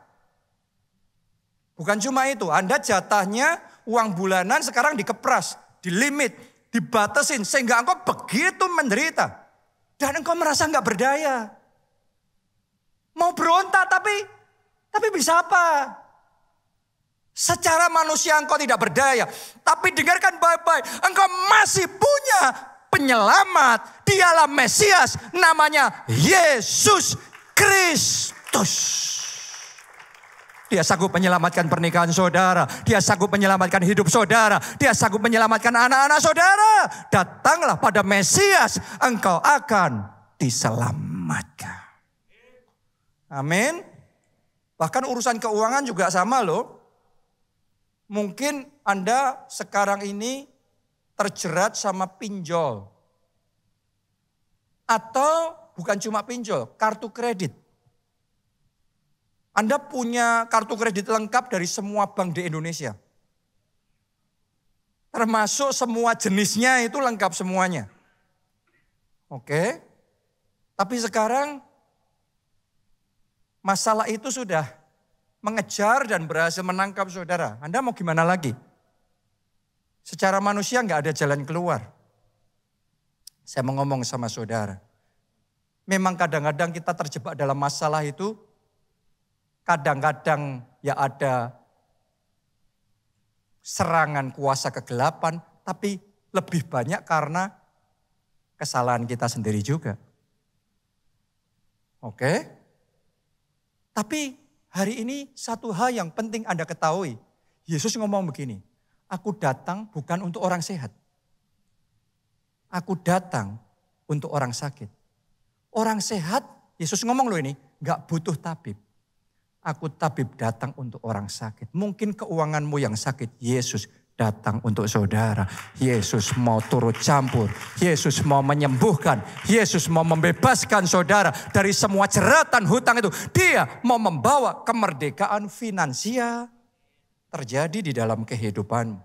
Bukan cuma itu, Anda jatahnya uang bulanan sekarang dikepras, dilimit, dibatasin. Sehingga engkau begitu menderita. Dan engkau merasa gak berdaya. Mau berontak tapi bisa apa? Secara manusia engkau tidak berdaya. Tapi dengarkan baik-baik. Engkau masih punya penyelamat. Dialah Mesias. Namanya Yesus Kristus. Dia sanggup menyelamatkan pernikahan saudara. Dia sanggup menyelamatkan hidup saudara. Dia sanggup menyelamatkan anak-anak saudara. Datanglah pada Mesias. Engkau akan diselamatkan. Amin. Bahkan urusan keuangan juga sama loh. Mungkin Anda sekarang ini terjerat sama pinjol. Atau bukan cuma pinjol, kartu kredit. Anda punya kartu kredit lengkap dari semua bank di Indonesia. Termasuk semua jenisnya itu lengkap semuanya. Oke. Tapi sekarang masalah itu sudah mengejar dan berhasil menangkap saudara. Anda mau gimana lagi? Secara manusia nggak ada jalan keluar. Saya mau ngomong sama saudara. Memang kadang-kadang kita terjebak dalam masalah itu. Kadang-kadang ya ada serangan kuasa kegelapan. Tapi lebih banyak karena kesalahan kita sendiri juga. Oke? Tapi hari ini satu hal yang penting Anda ketahui. Yesus ngomong begini, aku datang bukan untuk orang sehat. Aku datang untuk orang sakit. Orang sehat, Yesus ngomong loh ini, gak butuh tabib. Aku tabib datang untuk orang sakit. Mungkin keuanganmu yang sakit, Yesus datang untuk saudara. Yesus mau turut campur. Yesus mau menyembuhkan. Yesus mau membebaskan saudara dari semua jeratan hutang itu. Dia mau membawa kemerdekaan finansial terjadi di dalam kehidupan.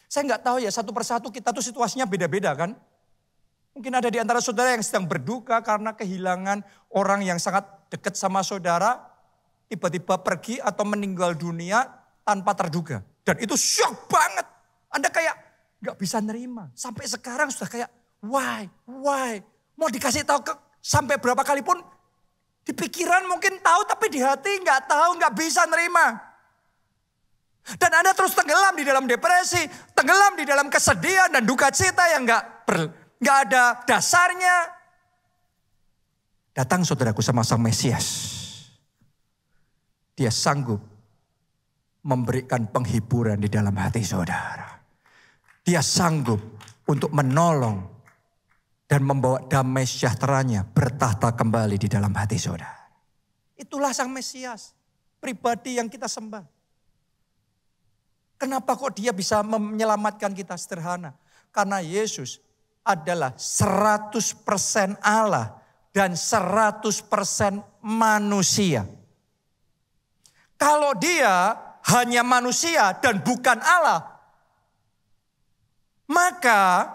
Saya nggak tahu ya, satu persatu kita tuh situasinya beda-beda kan. Mungkin ada di antara saudara yang sedang berduka karena kehilangan orang yang sangat dekat sama saudara. Tiba-tiba pergi atau meninggal dunia tanpa terduga. Dan itu syok banget. Anda kayak gak bisa nerima. Sampai sekarang sudah kayak why. Mau dikasih tahu sampai berapa kali pun. Di pikiran mungkin tahu tapi di hati gak tahu, gak bisa nerima. Dan Anda terus tenggelam di dalam depresi. Tenggelam di dalam kesedihan dan duka cita yang gak ada dasarnya. Datang saudaraku sama Sang Mesias. Dia sanggup memberikan penghiburan di dalam hati saudara. Dia sanggup untuk menolong dan membawa damai sejahteranya bertahta kembali di dalam hati saudara. Itulah Sang Mesias, pribadi yang kita sembah. Kenapa kok dia bisa menyelamatkan kita? Sederhana. Karena Yesus adalah 100% Allah dan 100% manusia. Kalau dia hanya manusia dan bukan Allah, maka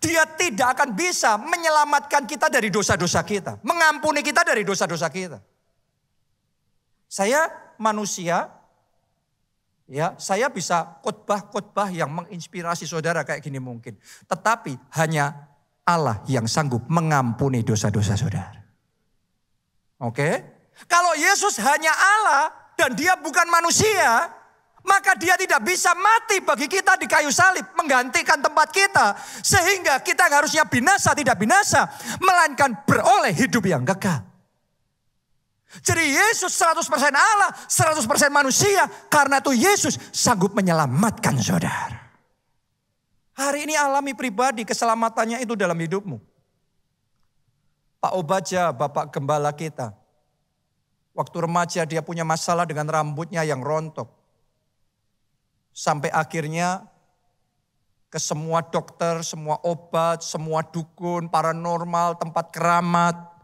dia tidak akan bisa menyelamatkan kita dari dosa-dosa kita. Mengampuni kita dari dosa-dosa kita. Saya manusia, Ya, saya bisa khotbah-khotbah yang menginspirasi saudara kayak gini mungkin. Tetapi hanya Allah yang sanggup mengampuni dosa-dosa saudara. Oke? Kalau Yesus hanya Allah dan dia bukan manusia, maka dia tidak bisa mati bagi kita di kayu salib, menggantikan tempat kita. Sehingga kita harusnya binasa, tidak binasa, melainkan beroleh hidup yang kekal. Jadi Yesus 100% Allah, 100% manusia. Karena itu Yesus sanggup menyelamatkan saudara. Hari ini alami pribadi keselamatannya itu dalam hidupmu. Pak Obaja, Bapak Gembala kita. Waktu remaja dia punya masalah dengan rambutnya yang rontok. Sampai akhirnya ke semua dokter, semua obat, semua dukun, paranormal, tempat keramat.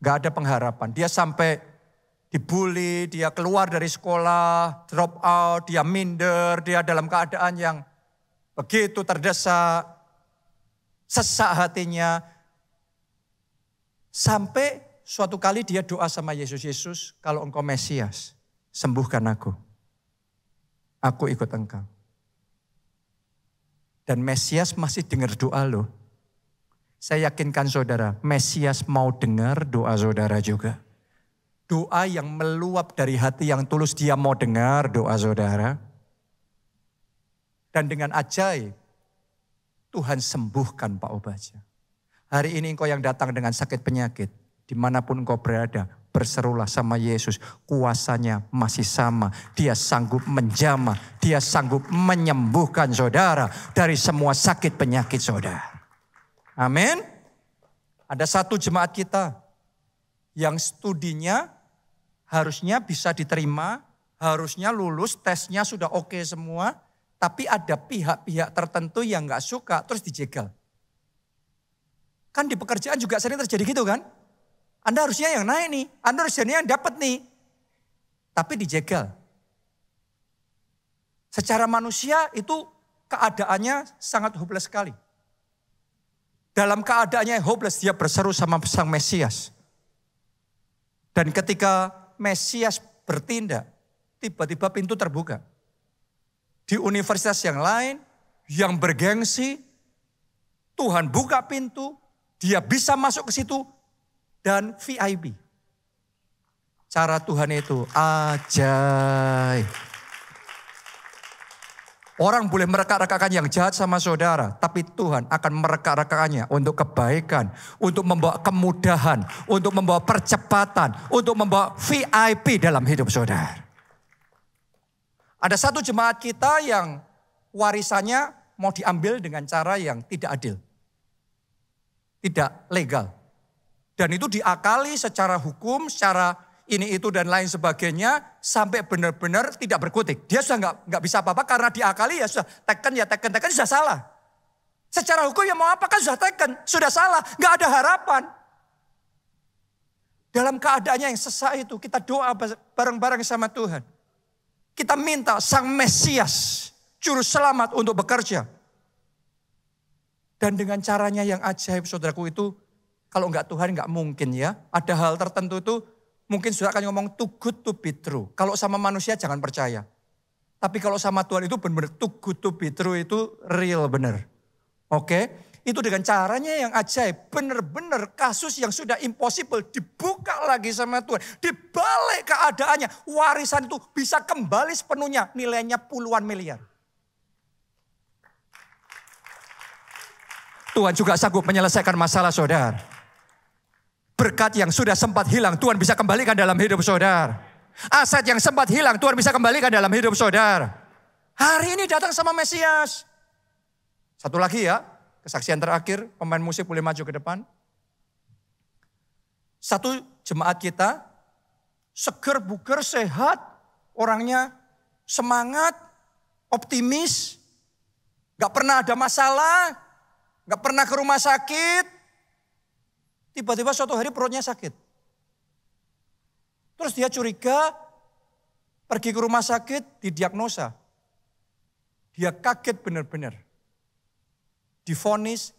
Gak ada pengharapan. Dia sampai dibully, dia keluar dari sekolah, drop out, dia minder, dia dalam keadaan yang begitu terdesak, sesak hatinya. Sampai suatu kali dia doa sama Yesus, Yesus kalau engkau Mesias, sembuhkan aku. Aku ikut engkau. Dan Mesias masih dengar doa loh. Saya yakinkan saudara, Mesias mau dengar doa saudara juga. Doa yang meluap dari hati yang tulus, dia mau dengar doa saudara. Dan dengan ajaib, Tuhan sembuhkan Pak Obaja. Hari ini engkau yang datang dengan sakit penyakit, dimanapun engkau berada, berserulah sama Yesus. Kuasanya masih sama, dia sanggup menjamah, dia sanggup menyembuhkan saudara dari semua sakit penyakit saudara. Amin. Ada satu jemaat kita yang studinya harusnya bisa diterima, harusnya lulus, tesnya sudah oke semua, tapi ada pihak-pihak tertentu yang gak suka terus dijegal. Kan di pekerjaan juga sering terjadi gitu kan? Anda harusnya yang naik nih, Anda harusnya yang dapat nih, tapi dijegal. Secara manusia itu keadaannya sangat hopeless sekali. Dalam keadaannya yang hopeless, dia berseru sama sang Mesias. Dan ketika Mesias bertindak, tiba-tiba pintu terbuka. Di universitas yang lain, yang bergengsi, Tuhan buka pintu, dia bisa masuk ke situ, dan VIP. Cara Tuhan itu ajaib. Orang boleh merekak-rekakan yang jahat sama saudara, tapi Tuhan akan merekak-rekakannya untuk kebaikan, untuk membawa kemudahan, untuk membawa percepatan, untuk membawa VIP dalam hidup saudara. Ada satu jemaat kita yang warisannya mau diambil dengan cara yang tidak adil, tidak legal. Dan itu diakali secara hukum, secara ini itu dan lain sebagainya sampai benar-benar tidak berkutik. Dia sudah nggak bisa apa-apa karena diakali ya sudah teken sudah salah. Secara hukum ya mau apa kan sudah teken, sudah salah, nggak ada harapan. Dalam keadaannya yang sesak itu kita doa bareng-bareng sama Tuhan. Kita minta sang Mesias, juru selamat untuk bekerja. Dan dengan caranya yang ajaib saudaraku itu, kalau enggak Tuhan enggak mungkin ya. Ada hal tertentu itu mungkin saudara akan ngomong too good to be true. Kalau sama manusia jangan percaya. Tapi kalau sama Tuhan itu benar-benar too good to be true, itu real benar. Oke? Itu dengan caranya yang ajaib. Benar-benar kasus yang sudah impossible dibuka lagi sama Tuhan. Dibalik keadaannya. Warisan itu bisa kembali sepenuhnya. Nilainya puluhan miliar. Tuhan juga sanggup menyelesaikan masalah saudara. Berkat yang sudah sempat hilang Tuhan bisa kembalikan dalam hidup saudara. Aset yang sempat hilang Tuhan bisa kembalikan dalam hidup saudara. Hari ini datang sama Mesias. Satu lagi ya. Kesaksian terakhir, pemain musik boleh maju ke depan. Satu jemaat kita, seger, buger, sehat, orangnya semangat, optimis, gak pernah ada masalah, gak pernah ke rumah sakit. Tiba-tiba suatu hari perutnya sakit. Terus dia curiga, pergi ke rumah sakit, didiagnosa. Dia kaget benar-benar. Divonis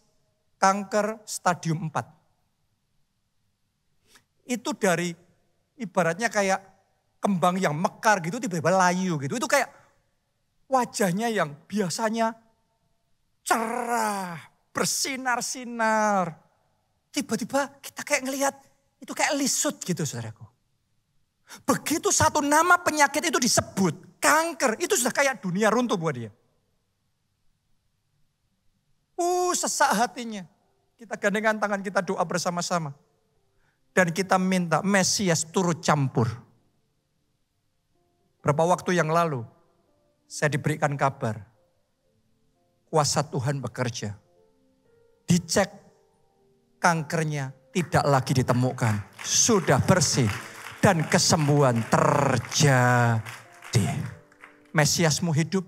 kanker stadium 4. Itu dari ibaratnya kayak kembang yang mekar gitu tiba-tiba layu gitu. Itu kayak wajahnya yang biasanya cerah, bersinar-sinar. Tiba-tiba kita kayak ngelihat itu kayak lisut gitu saudaraku. Begitu satu nama penyakit itu disebut, kanker, itu sudah kayak dunia runtuh buat dia. Sesak hatinya. Kita gandengan tangan, kita doa bersama-sama. Dan kita minta Mesias turut campur. Berapa waktu yang lalu, saya diberikan kabar. Kuasa Tuhan bekerja. Dicek, kankernya tidak lagi ditemukan. Sudah bersih. Dan kesembuhan terjadi. Mesiasmu hidup.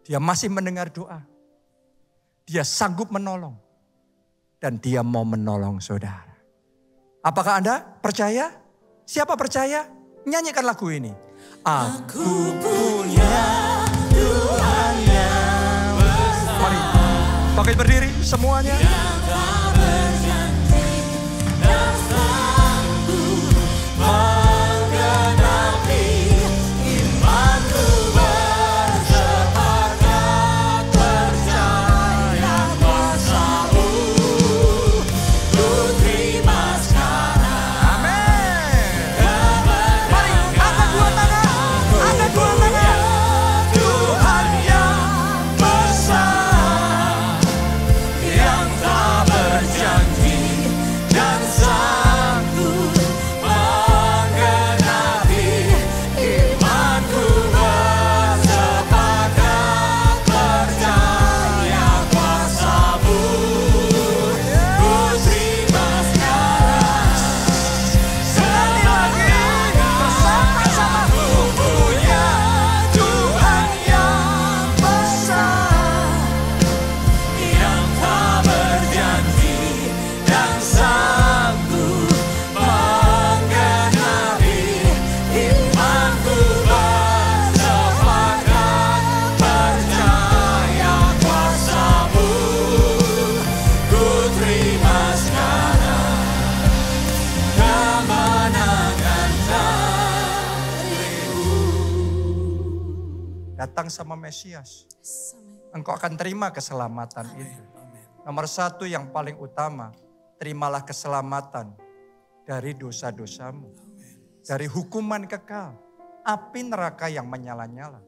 Dia masih mendengar doa. Dia sanggup menolong. Dan dia mau menolong saudara. Apakah Anda percaya? Siapa percaya? Nyanyikan lagu ini. Aku punya Tuhan yang besar. Mari, bangkit berdiri semuanya. Datang sama Mesias, engkau akan terima keselamatan itu. Nomor satu yang paling utama, terimalah keselamatan dari dosa-dosamu. Dari hukuman kekal, api neraka yang menyala-nyala.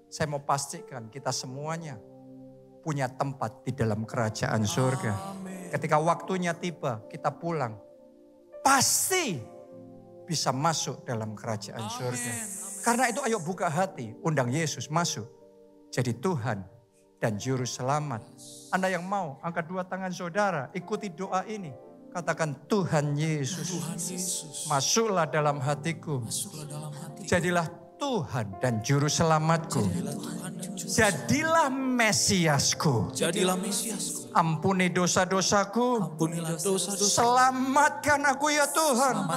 Saya mau pastikan kita semuanya punya tempat di dalam kerajaan surga. Ketika waktunya tiba, kita pulang. Pasti bisa masuk dalam kerajaan surga. Karena itu ayo buka hati, undang Yesus masuk. Jadi Tuhan dan Juru Selamat. Anda yang mau, angkat dua tangan saudara, ikuti doa ini. Katakan Tuhan Yesus, masuklah dalam hatiku. Jadilah Tuhan dan Juru Selamatku. Jadilah Mesiasku. Ampuni dosa-dosaku. Selamatkan aku ya Tuhan.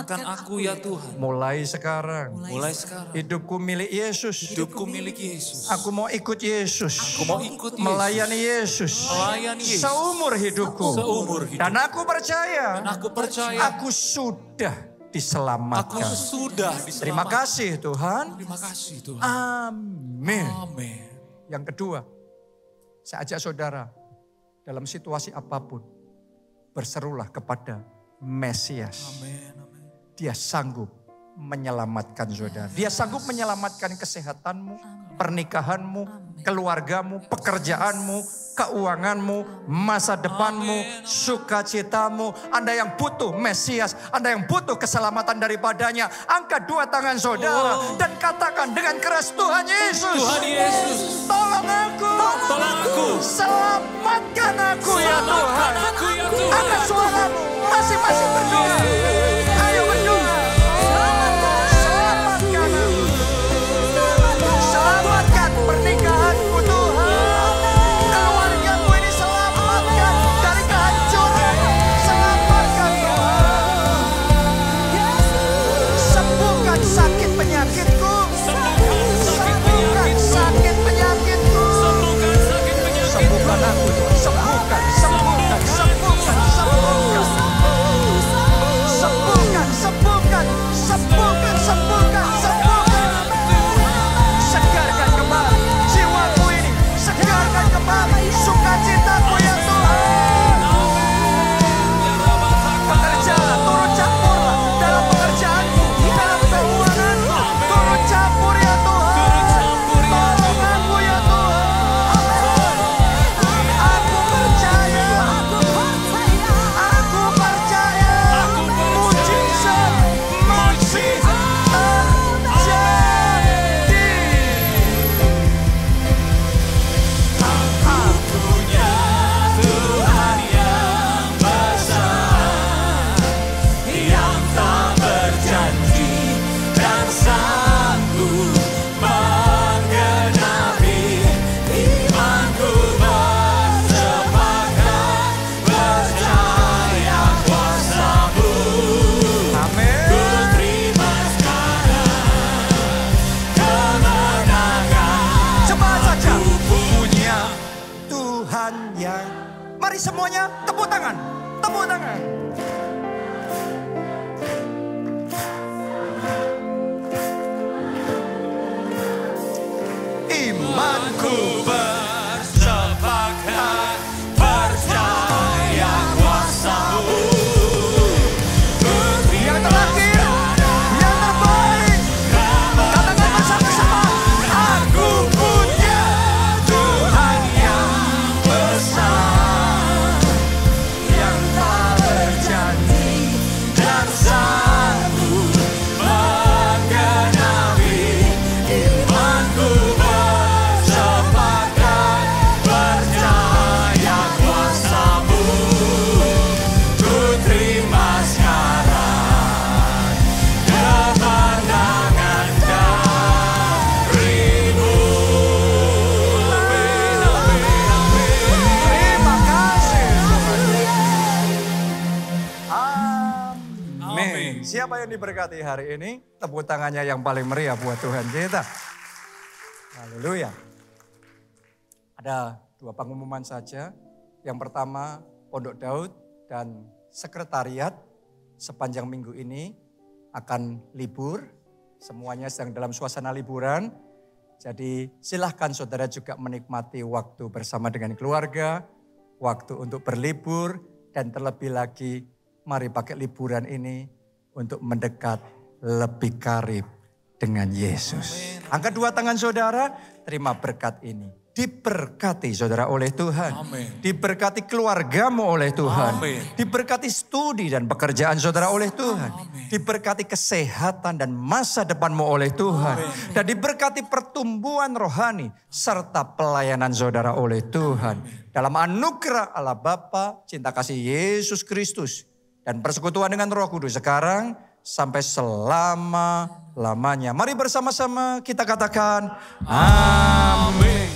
Mulai sekarang. Hidupku milik Yesus. Aku mau ikut Yesus. Melayani Yesus. Seumur hidupku. Dan aku percaya. Aku sudah diselamatkan. Terima kasih Tuhan. Amin. Yang kedua, saya ajak saudara dalam situasi apapun, berserulah kepada Mesias. Dia sanggup menyelamatkan saudara. Dia sanggup menyelamatkan kesehatanmu, pernikahanmu, keluargamu, pekerjaanmu, keuanganmu, masa depanmu, sukacitamu. Anda yang butuh Mesias, Anda yang butuh keselamatan daripadanya, angkat dua tangan saudara dan katakan dengan keras, Tuhan Yesus, tolong aku, selamatkan aku ya Tuhan. Angkat suaramu, masing-masing berdoa. Ayo berdoa. Selamatkan pernikahanku Tuhan. Keluargamu ini selamatkan dari kehancuran. Selamatkan Tuhan. Sembuhkan sakit penyakitku. Sembuhkan sakit penyakitku. Sembuhkan aku Tuhan. Sembuhkan. Imanku bersepakat percaya kuasa-Mu. Yang terakhir, yang terbaik, katakan bersama-sama. Aku punya Tuhan yang besar, yang tak berjanji dan sanggup menggenapi. Imanku bersepakat percaya kuasa-Mu. Ku terima sekarang kemenangan dari-Mu. Terima kasih Tuhan. Amin. Siapa yang diberkati hari ini? Tepuk tangannya yang paling meriah buat Tuhan kita. Haleluya. Ada 2 pengumuman saja. Yang pertama, Pondok Daud dan sekretariat sepanjang minggu ini akan libur. Semuanya sedang dalam suasana liburan. Jadi silahkan saudara juga menikmati waktu bersama dengan keluarga, waktu untuk berlibur, dan terlebih lagi mari pakai liburan ini untuk mendekat lebih karib dengan Yesus. Angkat 2 tangan saudara, terima berkat ini. Diberkati saudara oleh Tuhan. Amin. Diberkati keluargamu oleh Tuhan. Amin. Diberkati studi dan pekerjaan saudara oleh Tuhan. Amin. Diberkati kesehatan dan masa depanmu oleh Tuhan. Amin. Dan diberkati pertumbuhan rohani serta pelayanan saudara oleh Tuhan. Amin. Dalam anugerah Allah Bapa, cinta kasih Yesus Kristus, dan persekutuan dengan Roh Kudus sekarang sampai selama-lamanya. Mari bersama-sama kita katakan amin.